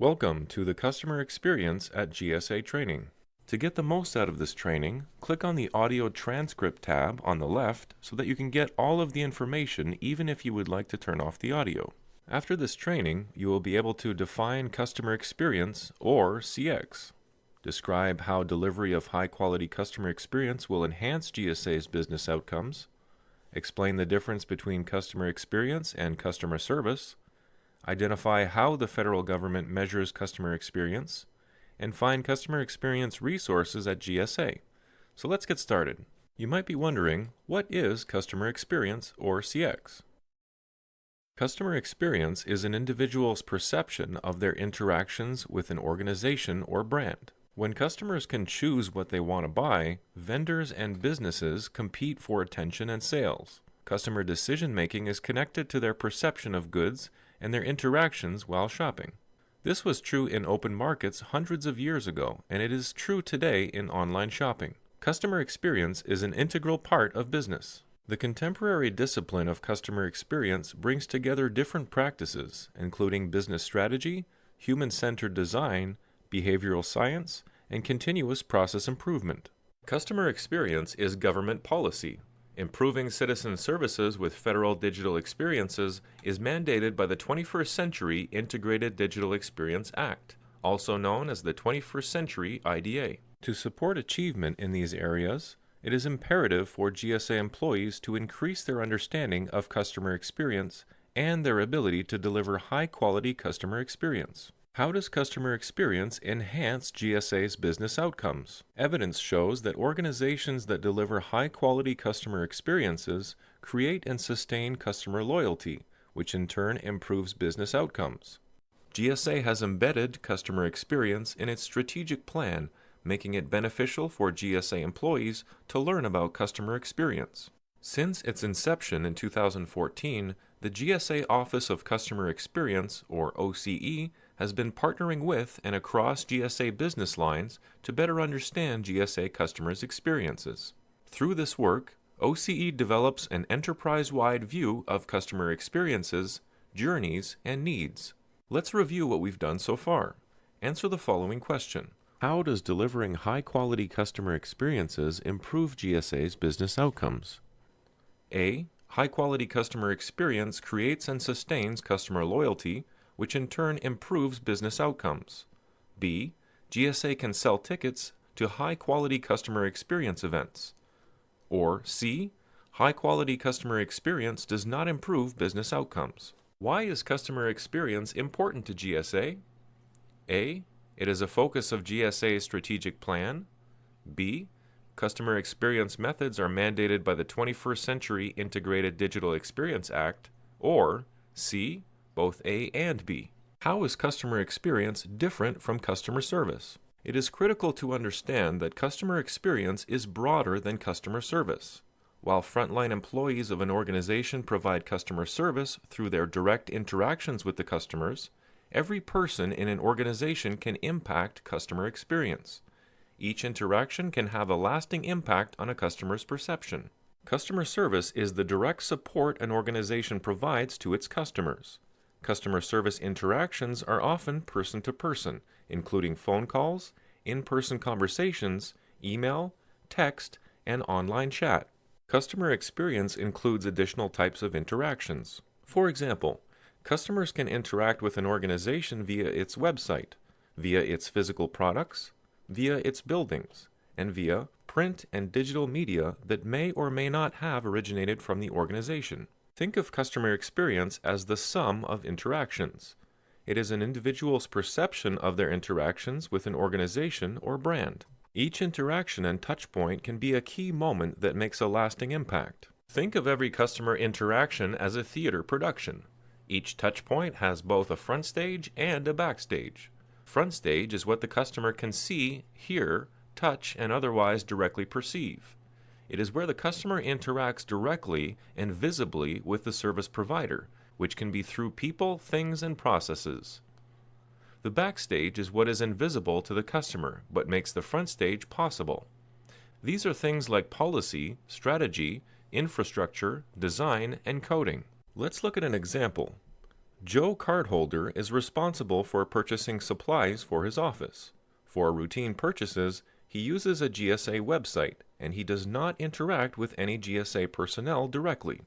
Welcome to the Customer Experience at GSA Training. To get the most out of this training, click on the Audio Transcript tab on the left so that you can get all of the information even if you would like to turn off the audio. After this training, you will be able to define customer experience, or CX, describe how delivery of high-quality customer experience will enhance GSA's business outcomes, explain the difference between customer experience and customer service, identify how the federal government measures customer experience, and find customer experience resources at GSA. So let's get started. You might be wondering, what is customer experience, or CX? Customer experience is an individual's perception of their interactions with an organization or brand. When customers can choose what they want to buy, vendors and businesses compete for attention and sales. Customer decision-making is connected to their perception of goods and their interactions while shopping. This was true in open markets hundreds of years ago, and it is true today in online shopping. Customer experience is an integral part of business. The contemporary discipline of customer experience brings together different practices, including business strategy, human-centered design, behavioral science, and continuous process improvement. Customer experience is government policy. Improving citizen services with federal digital experiences is mandated by the 21st Century Integrated Digital Experience Act, also known as the 21st Century IDA. To support achievement in these areas, it is imperative for GSA employees to increase their understanding of customer experience and their ability to deliver high-quality customer experience. How does customer experience enhance GSA's business outcomes? Evidence shows that organizations that deliver high-quality customer experiences create and sustain customer loyalty, which in turn improves business outcomes. GSA has embedded customer experience in its strategic plan, making it beneficial for GSA employees to learn about customer experience. Since its inception in 2014, the GSA Office of Customer Experience, or OCE, has been partnering with and across GSA business lines to better understand GSA customers' experiences. Through this work, OCE develops an enterprise-wide view of customer experiences, journeys, and needs. Let's review what we've done so far. Answer the following question. How does delivering high-quality customer experiences improve GSA's business outcomes? A. High-quality customer experience creates and sustains customer loyalty, which in turn improves business outcomes. B. GSA can sell tickets to high-quality customer experience events. Or C. High-quality customer experience does not improve business outcomes. Why is customer experience important to GSA? A. It is a focus of GSA's strategic plan. B. Customer experience methods are mandated by the 21st Century Integrated Digital Experience Act. Or C. Both A and B. How is customer experience different from customer service? It is critical to understand that customer experience is broader than customer service. While frontline employees of an organization provide customer service through their direct interactions with the customers, every person in an organization can impact customer experience. Each interaction can have a lasting impact on a customer's perception. Customer service is the direct support an organization provides to its customers. Customer service interactions are often person-to-person, including phone calls, in-person conversations, email, text, and online chat. Customer experience includes additional types of interactions. For example, customers can interact with an organization via its website, via its physical products, via its buildings, and via print and digital media that may or may not have originated from the organization. Think of customer experience as the sum of interactions. It is an individual's perception of their interactions with an organization or brand. Each interaction and touchpoint can be a key moment that makes a lasting impact. Think of every customer interaction as a theater production. Each touchpoint has both a front stage and a backstage. Front stage is what the customer can see, hear, touch, and otherwise directly perceive. It is where the customer interacts directly and visibly with the service provider, which can be through people, things, and processes. The backstage is what is invisible to the customer, but makes the front stage possible. These are things like policy, strategy, infrastructure, design, and coding. Let's look at an example. Joe Cardholder is responsible for purchasing supplies for his office. For routine purchases, he uses a GSA website, and he does not interact with any GSA personnel directly.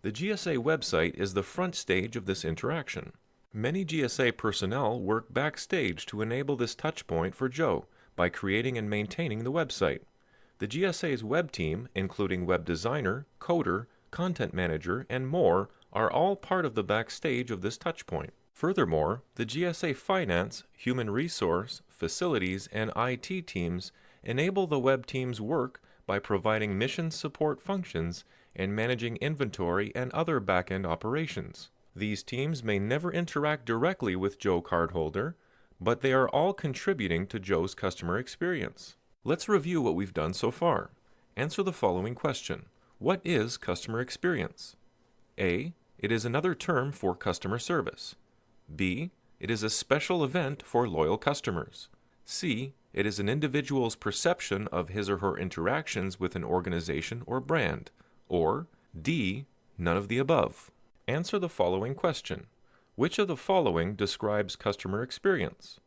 The GSA website is the front stage of this interaction. Many GSA personnel work backstage to enable this touchpoint for Joe by creating and maintaining the website. The GSA's web team, including web designer, coder, content manager, and more, are all part of the backstage of this touchpoint. Furthermore, the GSA finance, human resource, facilities, and IT teams enable the web team's work by providing mission support functions and managing inventory and other back-end operations. These teams may never interact directly with Joe Cardholder, but they are all contributing to Joe's customer experience. Let's review what we've done so far. Answer the following question. What is customer experience? A. It is another term for customer service. B. It is a special event for loyal customers. C. It is an individual's perception of his or her interactions with an organization or brand. Or D. None of the above. Answer the following question. Which of the following describes customer experience?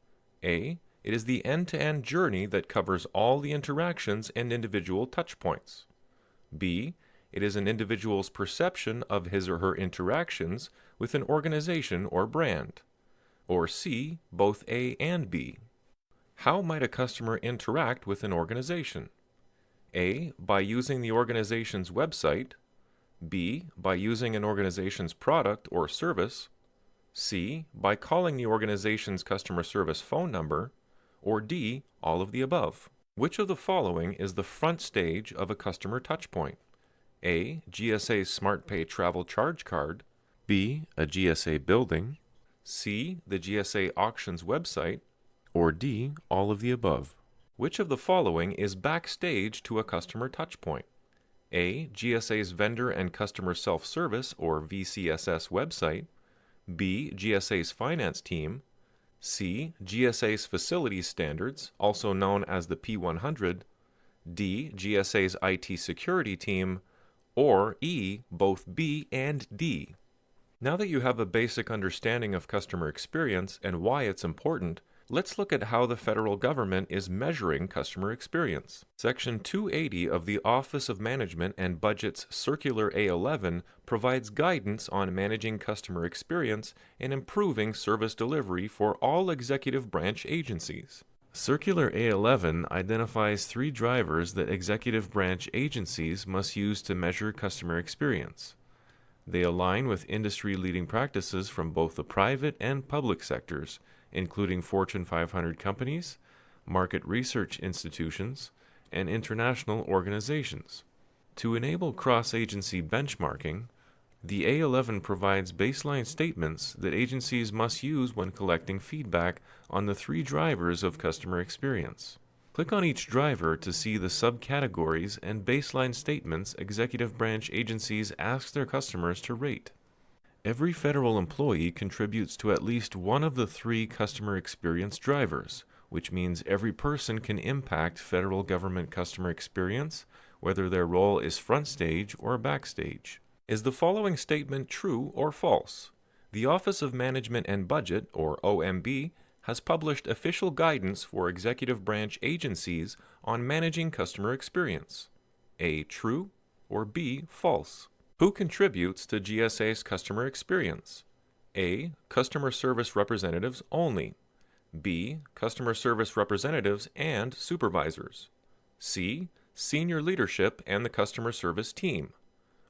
A. It is the end-to-end journey that covers all the interactions and individual touchpoints. B. It is an individual's perception of his or her interactions with an organization or brand. Or C. Both A and B. How might a customer interact with an organization? A. By using the organization's website. B. By using an organization's product or service. C. By calling the organization's customer service phone number. Or D. All of the above. Which of the following is the front stage of a customer touchpoint? A. GSA's SmartPay travel charge card. B. A GSA building. C. The GSA auctions website. Or D. All of the above. Which of the following is backstage to a customer touchpoint? A. GSA's vendor and customer self-service or VCSS website. B. GSA's finance team. C. GSA's facilities standards, also known as the P100. D. GSA's IT security team. Or E. Both B and D. Now that you have a basic understanding of customer experience and why it's important, let's look at how the federal government is measuring customer experience. Section 280 of the Office of Management and Budget's Circular A11 provides guidance on managing customer experience and improving service delivery for all executive branch agencies. Circular A11 identifies 3 drivers that executive branch agencies must use to measure customer experience. They align with industry-leading practices from both the private and public sectors, including Fortune 500 companies, market research institutions, and international organizations. To enable cross-agency benchmarking, the A11 provides baseline statements that agencies must use when collecting feedback on the 3 drivers of customer experience. Click on each driver to see the subcategories and baseline statements executive branch agencies ask their customers to rate. Every federal employee contributes to at least one of the 3 customer experience drivers, which means every person can impact federal government customer experience, whether their role is front stage or backstage. Is the following statement true or false? The Office of Management and Budget, or OMB, has published official guidance for executive branch agencies on managing customer experience. A. True or B. False? Who contributes to GSA's customer experience? A. Customer service representatives only. B. Customer service representatives and supervisors. C. Senior leadership and the customer service team.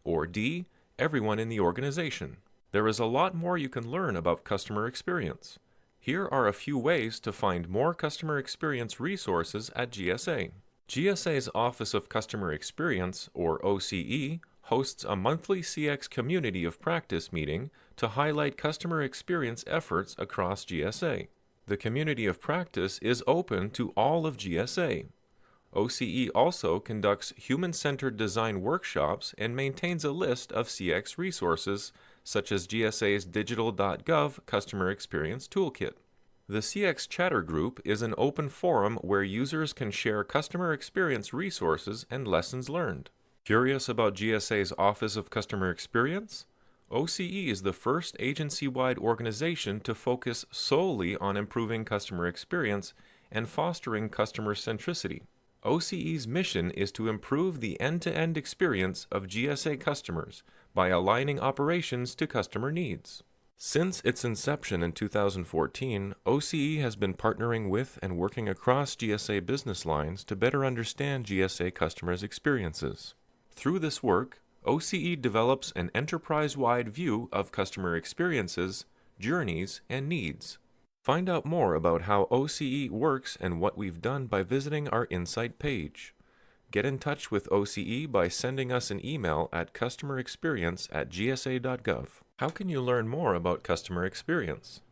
Or D. Everyone in the organization. There is a lot more you can learn about customer experience. Here are a few ways to find more customer experience resources at GSA. GSA's Office of Customer Experience, or OCE, hosts a monthly CX Community of Practice meeting to highlight customer experience efforts across GSA. The Community of Practice is open to all of GSA. OCE also conducts human-centered design workshops and maintains a list of CX resources, such as GSA's digital.gov Customer Experience Toolkit. The CX Chatter Group is an open forum where users can share customer experience resources and lessons learned. Curious about GSA's Office of Customer Experience? OCE is the first agency-wide organization to focus solely on improving customer experience and fostering customer centricity. OCE's mission is to improve the end-to-end experience of GSA customers by aligning operations to customer needs. Since its inception in 2014, OCE has been partnering with and working across GSA business lines to better understand GSA customers' experiences. Through this work, OCE develops an enterprise-wide view of customer experiences, journeys, and needs. Find out more about how OCE works and what we've done by visiting our Insight page. Get in touch with OCE by sending us an email at customerexperience@gsa.gov. How can you learn more about customer experience?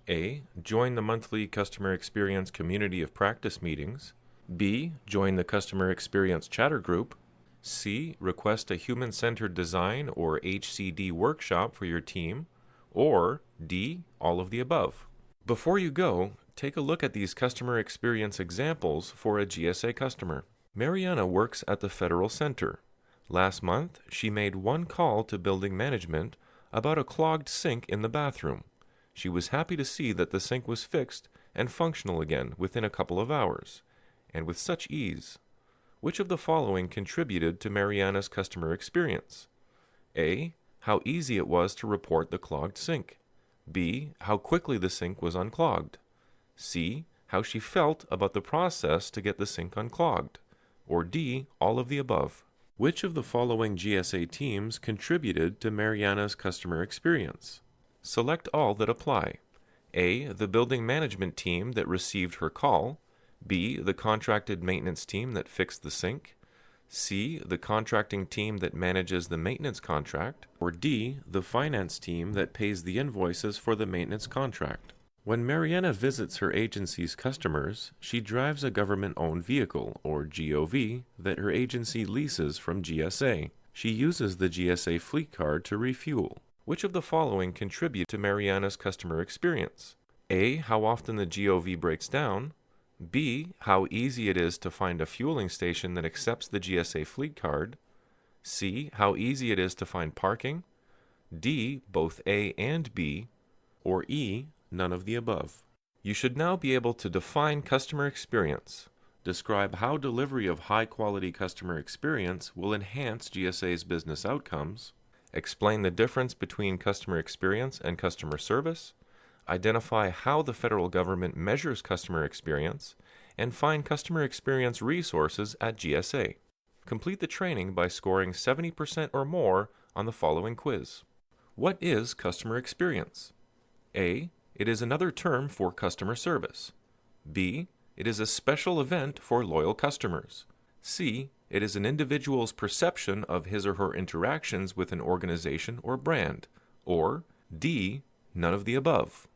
A. Join the monthly Customer Experience Community of Practice meetings. B. Join the Customer Experience Chatter Group. C. Request a Human-Centered Design or HCD workshop for your team. Or D. All of the above. Before you go, take a look at these customer experience examples for a GSA customer. Mariana works at the Federal Center. Last month, she made one call to building management about a clogged sink in the bathroom. She was happy to see that the sink was fixed and functional again within a couple of hours, and with such ease. Which of the following contributed to Mariana's customer experience? A. How easy it was to report the clogged sink. B. How quickly the sink was unclogged. C. How she felt about the process to get the sink unclogged. Or D. All of the above. Which of the following GSA teams contributed to Mariana's customer experience? Select all that apply. A. The building management team that received her call. B. The contracted maintenance team that fixed the sink. C. The contracting team that manages the maintenance contract. Or D. The finance team that pays the invoices for the maintenance contract. When Mariana visits her agency's customers, she drives a government-owned vehicle, or GOV, that her agency leases from GSA. She uses the GSA fleet card to refuel. Which of the following contribute to Mariana's customer experience? A. How often the GOV breaks down. B. How easy it is to find a fueling station that accepts the GSA fleet card. C. How easy it is to find parking. D. Both A and B. Or E. None of the above. You should now be able to define customer experience, describe how delivery of high-quality customer experience will enhance GSA's business outcomes, explain the difference between customer experience and customer service, identify how the federal government measures customer experience, and find customer experience resources at GSA. Complete the training by scoring 70% or more on the following quiz. What is customer experience? A. It is another term for customer service. B. It is a special event for loyal customers. C. It is an individual's perception of his or her interactions with an organization or brand. Or D. None of the above.